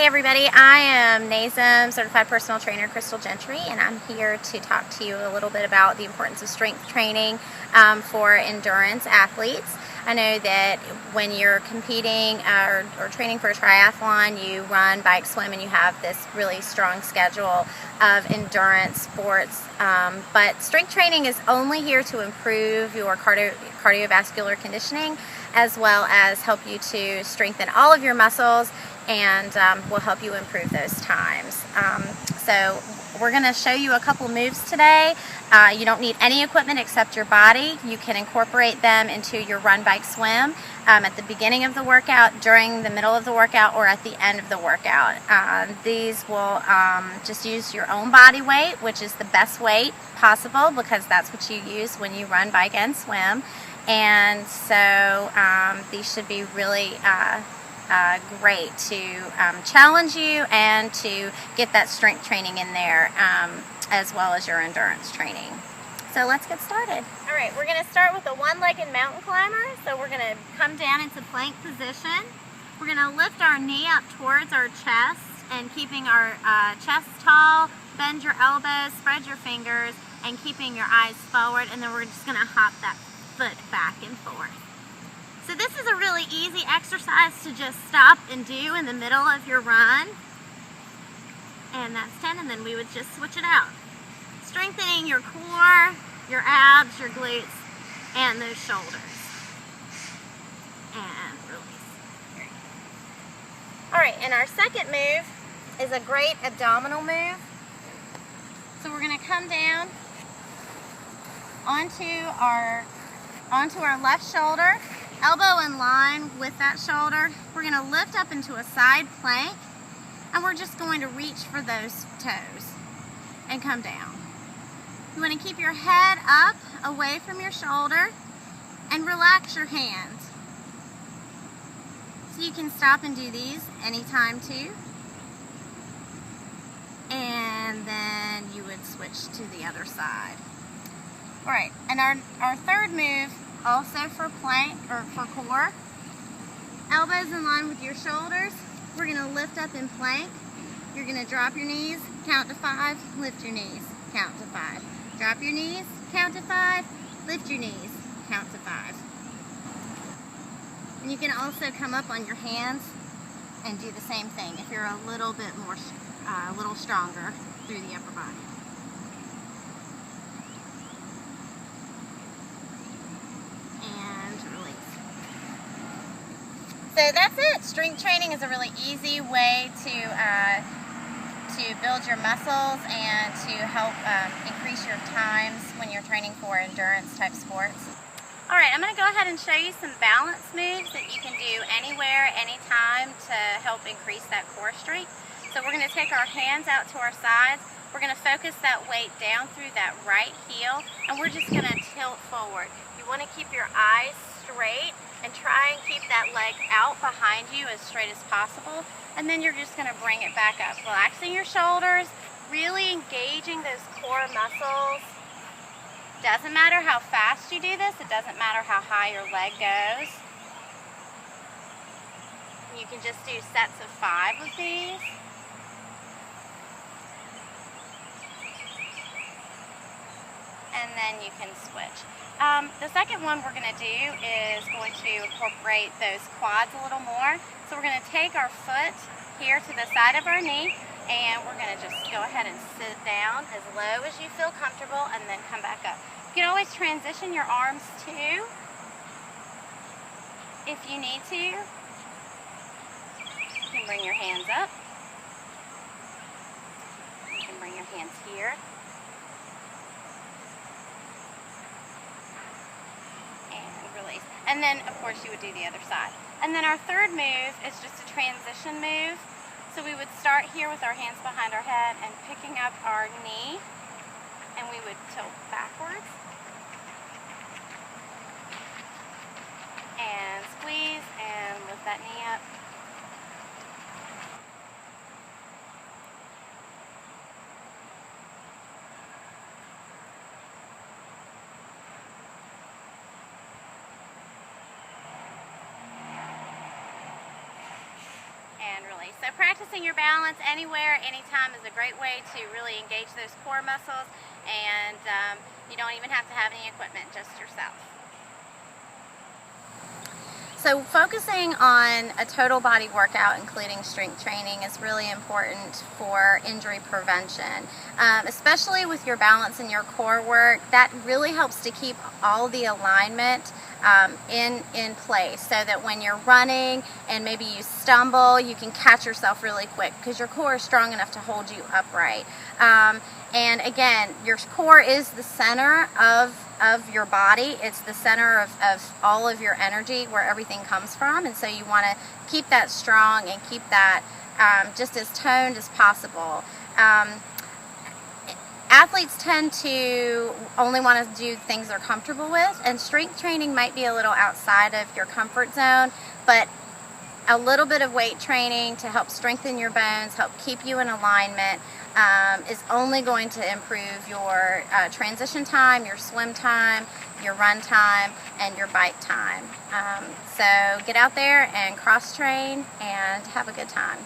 everybody, I am NASM Certified Personal Trainer Crystal Gentry, and I'm here to talk to you a little bit about the importance of strength training for endurance athletes. I know that when you're competing or training for a triathlon, you run, bike, swim, and you have this really strong schedule of endurance sports. But strength training is only here to improve your cardiovascular conditioning, as well as help you to strengthen all of your muscles, and will help you improve those times. So we're going to show you a couple moves today. You don't need any equipment except your body. You can incorporate them into your run, bike, swim at the beginning of the workout, during the middle of the workout, or at the end of the workout. These will just use your own body weight, which is the best weight possible because that's what you use when you run, bike, and swim. And so these should be really great to challenge you and to get that strength training in there, as well as your endurance training. So let's get started. All right, we're going to start with a one-legged mountain climber. So we're going to come down into plank position. We're going to lift our knee up towards our chest and keeping our chest tall. Bend your elbows, spread your fingers, and keeping your eyes forward. And then we're just going to hop that foot back and forth. So this is a really easy exercise to just stop and do in the middle of your run. And that's 10, and then we would just switch it out. Strengthening your core, your abs, your glutes, and those shoulders. And release. All right, and our second move is a great abdominal move. So we're going to come down onto our left shoulder, elbow in line with that shoulder. We're going to lift up into a side plank, and we're just going to reach for those toes and come down. You want to keep your head up away from your shoulder and relax your hands. So you can stop and do these anytime too. And then you would switch to the other side. All right, and our third move, also for plank or for core, elbows in line with your shoulders. We're going to lift up in plank. You're going to drop your knees, count to 5, lift your knees, count to 5. Drop your knees, count to 5, lift your knees, count to 5. And you can also come up on your hands and do the same thing if you're a little bit more, a little stronger through the upper body. So that's it. Strength training is a really easy way to build your muscles and to help increase your times when you're training for endurance type sports. All right, I'm going to go ahead and show you some balance moves that you can do anywhere, anytime to help increase that core strength. So we're going to take our hands out to our sides. We're going to focus that weight down through that right heel, and we're just going to tilt forward. You want to keep your eyes straight and try and keep that leg out behind you as straight as possible, and then you're just going to bring it back up, relaxing your shoulders, really engaging those core muscles. Doesn't matter how fast you do this, it doesn't matter how high your leg goes. You can just do sets of 5 with these. And then you can switch. The second one we're going to do is going to incorporate those quads a little more. So we're going to take our foot here to the side of our knee, and we're going to just go ahead and sit down as low as you feel comfortable, and then come back up. You can always transition your arms too, if you need to. You can bring your hands up. You can bring your hands here. And then, of course, you would do the other side. And then our third move is just a transition move. So we would start here with our hands behind our head and picking up our knee, and we would tilt backwards. And squeeze and lift that knee up. Exactly. So practicing your balance anywhere, anytime is a great way to really engage those core muscles, and you don't even have to have any equipment, just yourself. So focusing on a total body workout, including strength training, is really important for injury prevention, especially with your balance and your core work. That really helps to keep all the alignment in place, so that when you're running and maybe you stumble, you can catch yourself really quick because your core is strong enough to hold you upright. And again, your core is the center of your body. It's the center of all of your energy, where everything comes from, and so you want to keep that strong and keep that just as toned as possible. Athletes tend to only want to do things they're comfortable with, and strength training might be a little outside of your comfort zone, but a little bit of weight training to help strengthen your bones, help keep you in alignment, is only going to improve your transition time, your swim time, your run time, and your bike time. So get out there and cross train and have a good time.